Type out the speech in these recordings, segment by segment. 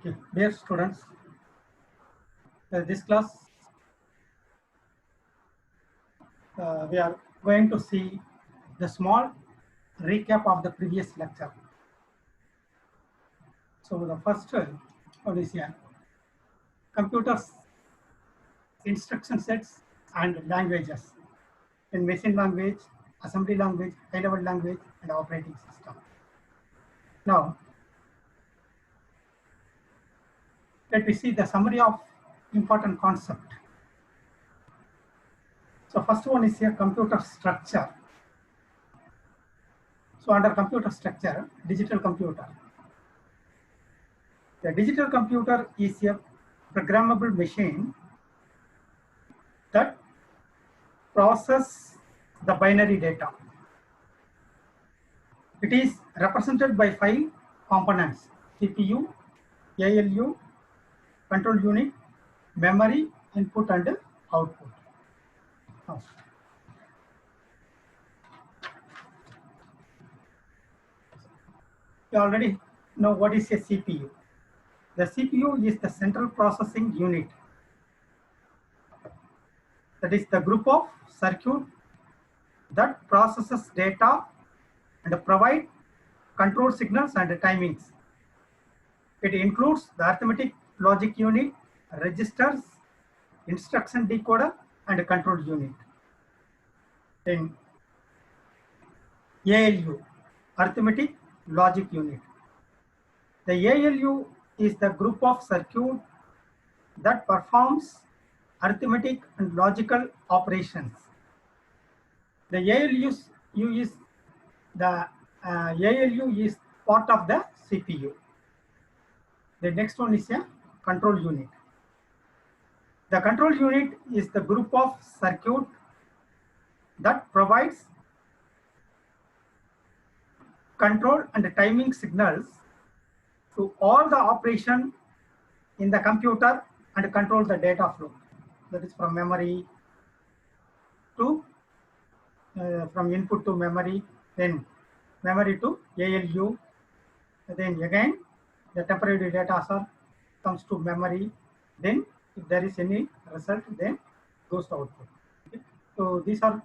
Okay, dear students, this class we are going to see the small recap of the previous lecture. So the first one is here, computers, instruction sets and languages in machine language, assembly language, high-level language and operating system. Now, let me see the summary of important concept. So first one is here, computer structure. So under computer structure, digital computer. The digital computer is a programmable machine that processes the binary data. It is represented by 5 components: CPU, ALU, control unit, memory, input and output. Now, you already know what is a CPU. The CPU is the central processing unit. That is the group of circuit that processes data and provide control signals and timings. It includes the arithmetic logic unit, registers, instruction decoder and control unit. Then ALU, arithmetic logic unit. The ALU is the group of circuit that performs arithmetic and logical operations. The ALU is part of the CPU. The next one is a control unit. The control unit is the group of circuit that provides control and timing signals to all the operation in the computer and control the data flow. That is from memory to from input to memory, then memory to ALU, then again the temporary data comes to memory, then if there is any result then goes to output. Okay. So these are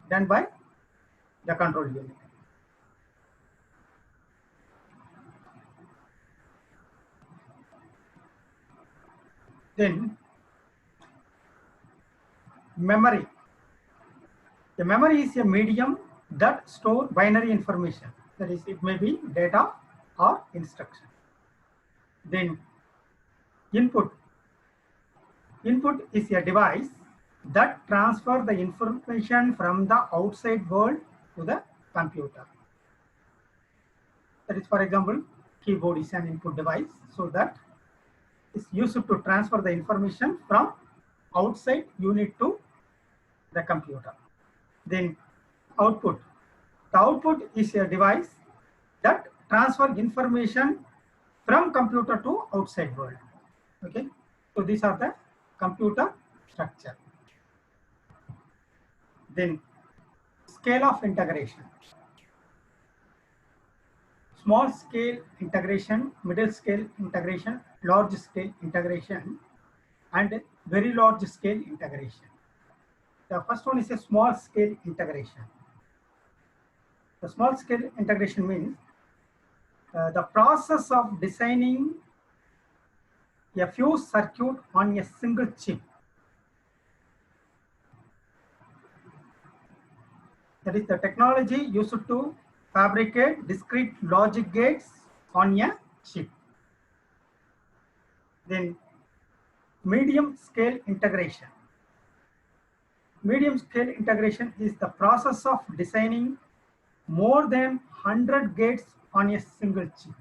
done by the control unit. Then memory. The memory is a medium that store binary information. That is, it may be data or instruction. Then input. Input is a device that transfers the information from the outside world to the computer. That is, for example, keyboard is an input device, so that is used to transfer the information from outside unit to the computer. Then output. The output is a device that transfers information from computer to outside world. Okay, so these are the computer structure. Then scale of integration. Small scale integration, middle scale integration, large scale integration and very large scale integration. The first one is a small scale integration. The small scale integration means the process of designing a few circuits on a single chip. That is the technology used to fabricate discrete logic gates on a chip. Then medium scale integration. Medium scale integration is the process of designing more than 100 gates on a single chip.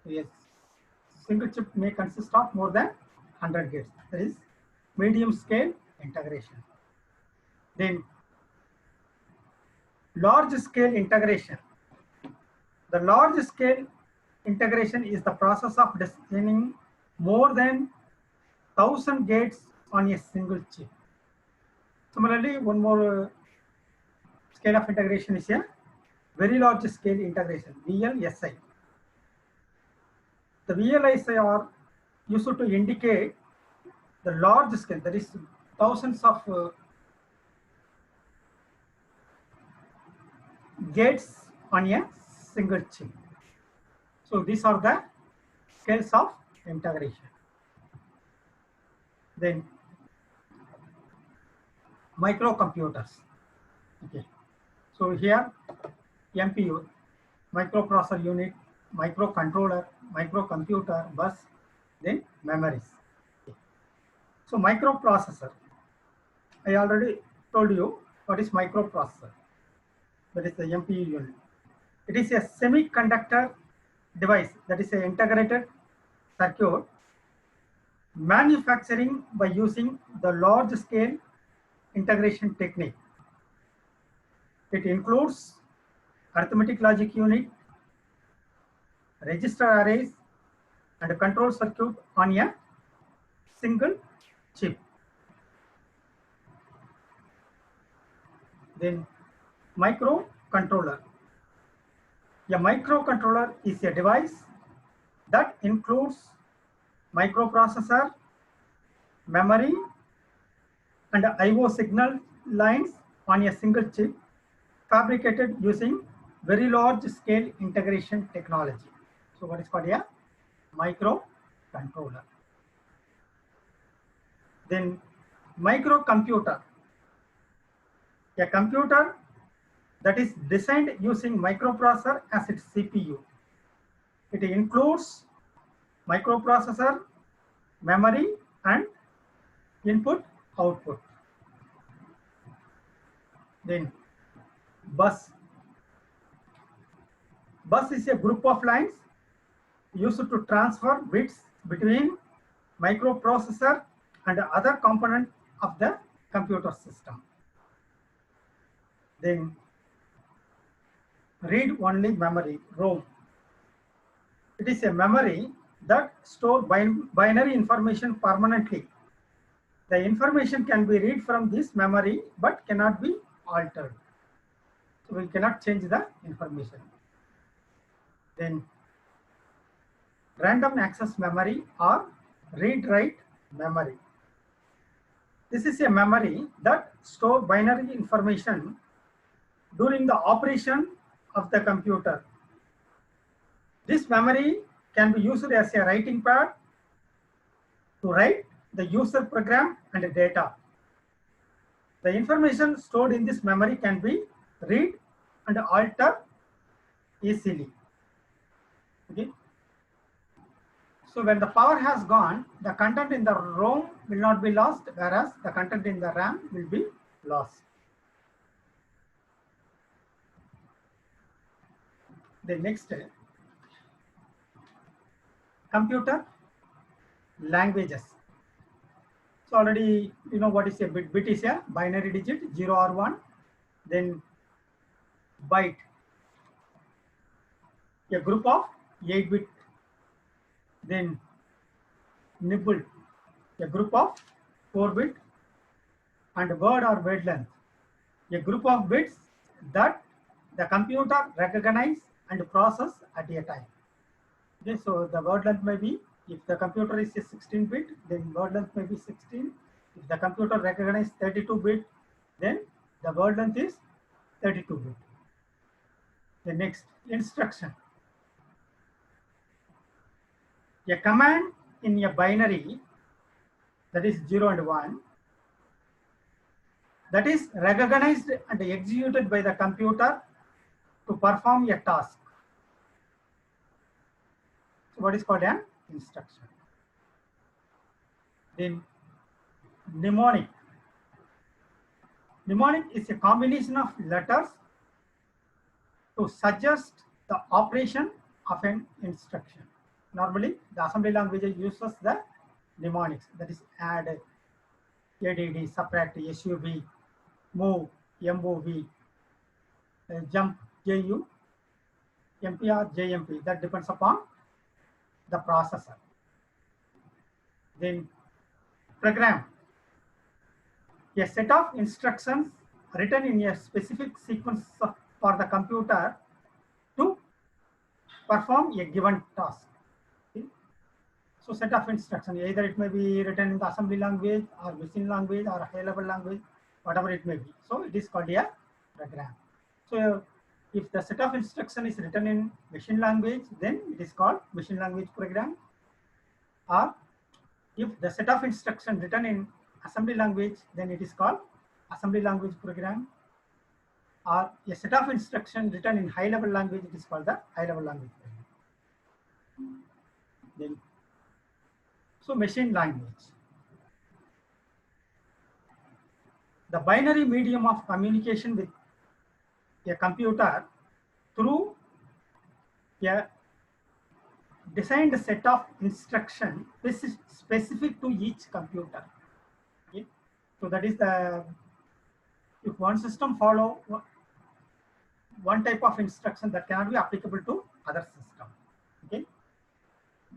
Yes, single chip may consist of more than 100 gates. That is medium scale integration. Then large scale integration. The large scale integration is the process of designing more than 1000 gates on a single chip. Similarly, one more scale of integration is a very large scale integration, VLSI. The VLIs are used to indicate the large scale, that is thousands of gates on a single chip. So these are the scales of integration. Then microcomputers. Okay. So here MPU, microprocessor unit, microcontroller, microcomputer, bus, then memories. Okay. So microprocessor, I already told you what is microprocessor. That is the MPU unit. It is a semiconductor device, that is an integrated circuit manufacturing by using the large scale integration technique. It includes arithmetic logic unit, register arrays, and a control circuit on a single chip. Then microcontroller. A microcontroller is a device that includes microprocessor, memory, and I/O signal lines on a single chip, fabricated using very large scale integration technology. So what is called a microcontroller. Then microcomputer, a computer that is designed using microprocessor as its CPU. It includes microprocessor, memory, and input output. Then bus. Bus is a group of lines used to transfer bits between microprocessor and other component of the computer system. Then read-only memory, ROM. It is a memory that stores binary information permanently. The information can be read from this memory but cannot be altered. So we cannot change the information. Then random access memory or read-write memory. This is a memory that stores binary information during the operation of the computer. This memory can be used as a writing pad to write the user program and data. The information stored in this memory can be read and alter easily. Okay. So when the power has gone, the content in the ROM will not be lost, whereas the content in the RAM will be lost. The next, computer languages. So already you know what is a bit. Bit is a binary digit, 0 or 1. Then byte, a group of 8-bit. Then nibble, a group of 4-bit. And word or word length, a group of bits that the computer recognize and process at a time. Okay, so the word length may be, if the computer is a 16-bit, then word length may be 16. If the computer recognizes 32-bit, then the word length is 32-bit. The next, instruction. A command in a binary, that is 0 and 1, that is recognized and executed by the computer to perform a task. So what is called an instruction. Then mnemonic. Mnemonic is a combination of letters to suggest the operation of an instruction. Normally, the assembly language uses the mnemonics, that is add, ADD, subtract, SUB, move, MOV, jump, JU, MPR, JMP. That depends upon the processor. Then program, a set of instructions written in a specific sequence for the computer to perform a given task. Okay. So set of instruction, either it may be written in the assembly language or machine language or high level language, whatever it may be. So it is called a program. So if the set of instruction is written in machine language, then it is called machine language program. Or if the set of instruction written in assembly language, then it is called assembly language program. Or a set of instruction written in high level language, it is called the high level language program. Then, so machine language, the binary medium of communication with a computer through a designed set of instruction specific to each computer. Okay? So that is the, if one system follow one type of instruction, that cannot be applicable to other system. Okay,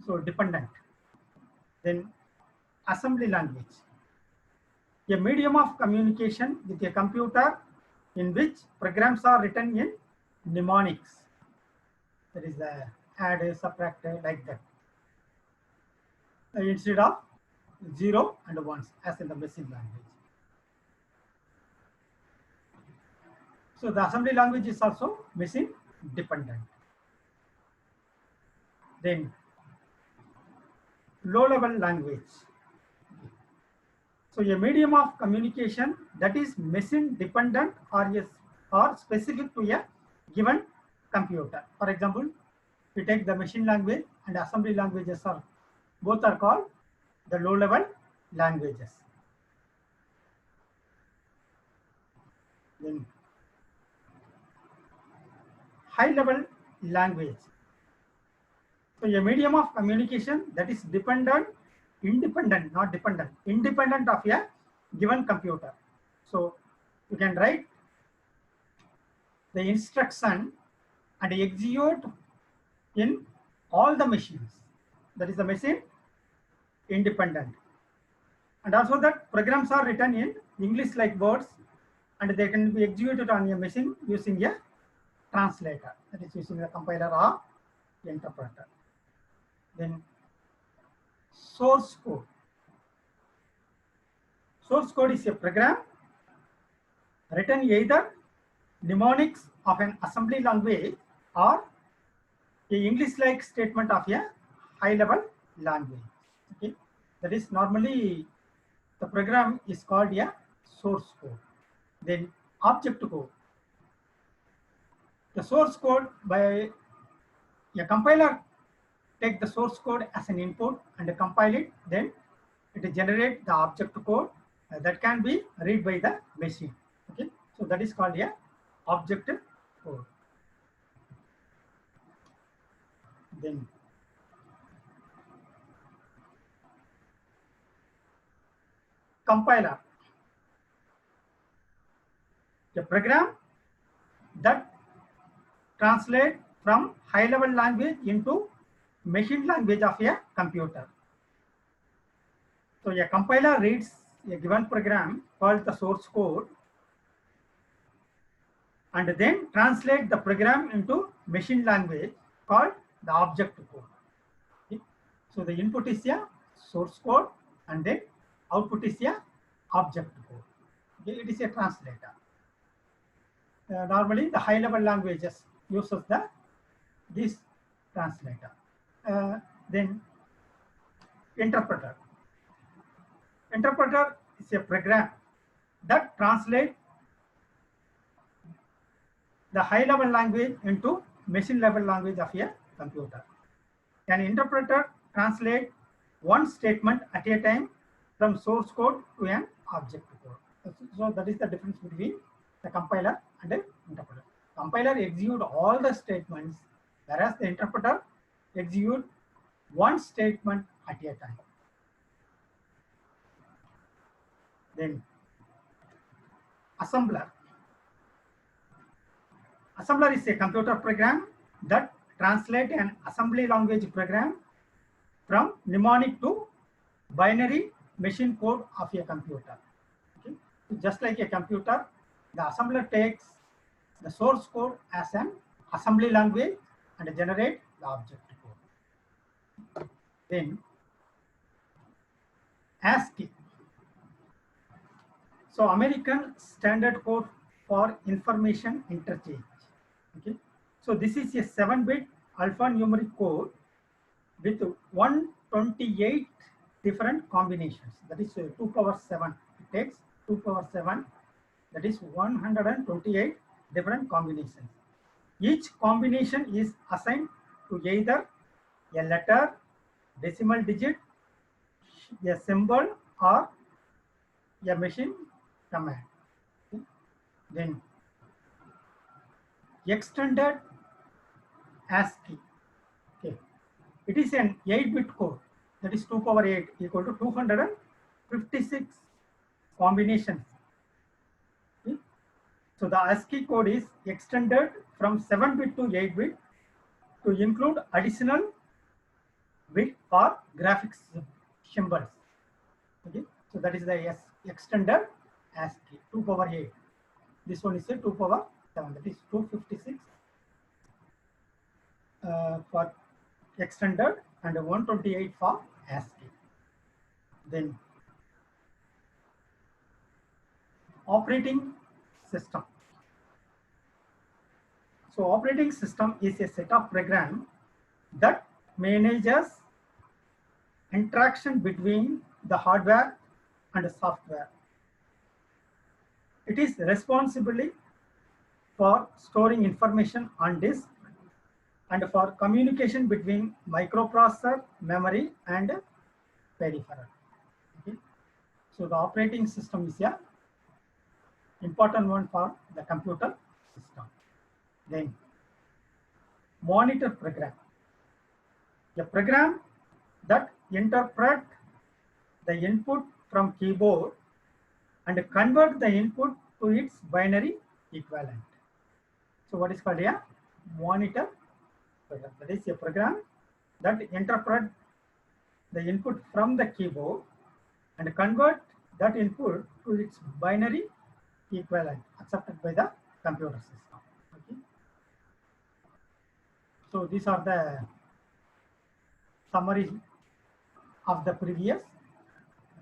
so dependent. Then assembly language, a medium of communication with a computer in which programs are written in mnemonics. That is the add, subtract, like that, instead of 0 and 1s as in the machine language. So the assembly language is also machine dependent. Then low level language, so a medium of communication that is machine dependent or specific to a given computer. For example, we take the machine language and assembly languages are both are called the low level languages. Then high level language, so a medium of communication that is independent of a given computer. So you can write the instruction and execute in all the machines. That is the machine independent. And also that programs are written in English like words, and they can be executed on a machine using a translator, that is using a compiler or interpreter. Then source code. Source code is a program written either mnemonics of an assembly language or a English-like statement of a high-level language. Okay, that is normally the program is called a source code. Then object code. The source code, by a compiler take the source code as an input and compile it, then it generate the object code that can be read by the machine. Okay, so that is called a object code. Then compiler, a program that translate from high level language into machine language of a computer. So a compiler reads a given program called the source code and then translate the program into machine language called the object code. Okay. So the input is a source code and then output is a object code. Okay. It is a translator. Normally the high level languages uses this translator. Then interpreter. Interpreter is a program that translates the high level language into machine level language of a computer. An interpreter translates one statement at a time from source code to an object code. So that is the difference between the compiler and the interpreter. Compiler execute all the statements, whereas the interpreter execute one statement at a time. Then assembler. Assembler is a computer program that translates an assembly language program from mnemonic to binary machine code of a computer. Okay. So just like a computer, the assembler takes the source code as an assembly language and generate the object code. Then ASCII. So American Standard Code for Information Interchange. Okay. So this is a 7-bit alphanumeric code with 128 different combinations. That is 2 power 7. It takes 2 power 7. That is 128 different combinations. Each combination is assigned to either a letter, decimal digit, a symbol, or a machine command. Then extended ASCII. Okay. It is an 8-bit code, that is 2 power 8 equal to 256 combinations. Okay. So the ASCII code is extended from 7-bit to 8-bit to include additional bit or graphics symbols. Okay. So that is the extended ASCII 2 power 8. This one is a 2 power 7, that is 256 for extended and 128 for ASCII. Then operating system. So operating system is a set of programs that manages interaction between the hardware and the software. It is responsible for storing information on disk and for communication between microprocessor, memory, and peripheral. Okay. So the operating system is a important one for the computer system. Then monitor program. A program that interpret the input from keyboard and convert the input to its binary equivalent. So what is called a monitor program? That is a program that interpret the input from the keyboard and convert that input to its binary equivalent accepted by the computer system. Okay. So these are the summary of the previous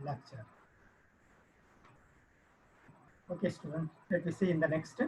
lecture. Okay, students, let me see in the next.